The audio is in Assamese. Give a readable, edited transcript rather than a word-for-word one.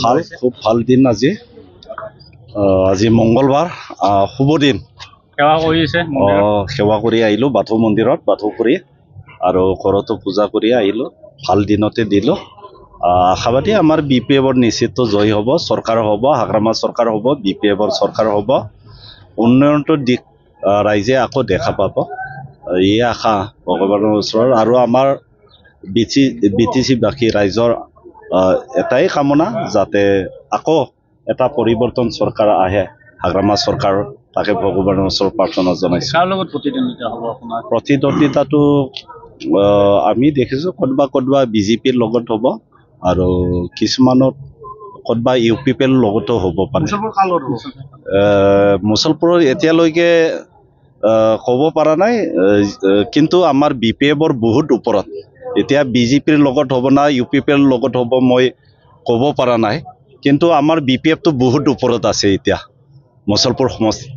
ভাল খুব ভাল দিন আজি আজি মঙ্গলবাৰ শুভ দিন সেৱা কৰি আহিলোঁ বাথৌ মন্দিৰত বাথৌ কৰি আৰু ঘৰতো পূজা কৰি আহিলোঁ ভাল দিনতে দিলোঁ আশাবাদী আমাৰ BPF-ৰ নিশ্চিত জয় হ'ব চৰকাৰ হ'ব হাগ্ৰামা চৰকাৰ হ'ব BPF-ৰ চৰকাৰ হ'ব উন্নয়নটোৰ দিশ ৰাইজে আকৌ দেখা পাব এই আশা ভগৱানৰ ওচৰত আৰু আমাৰ BTC বাসী ৰাইজৰ এটাই কামনা যাতে আকৌ এটা পৰিৱৰ্তন চৰকাৰ আহে হাগ্ৰামা চৰকাৰ তাকে ভগৱানৰ ওচৰত প্ৰাৰ্থনা জনাইছোঁ প্ৰতিদ্বন্দ্বিতাটো আমি দেখিছোঁ ক'তবা BJPৰ লগত হ'ব আৰু কিছুমানত ক'তবা UPPৰ লগতো হ'ব পাৰে মুছলপুৰৰ এতিয়ালৈকে ক'ব পৰা নাই কিন্তু আমাৰ BPF-ৰ বহুত ওপৰত এতিয়া BJPৰ লগত হ'ব না UPPৰ লগত হ'ব মই ক'ব পৰা নাই কিন্তু আমাৰ BPF-টো বহুত ওপৰত আছে এতিয়া মুছলপুৰ সমষ্টিত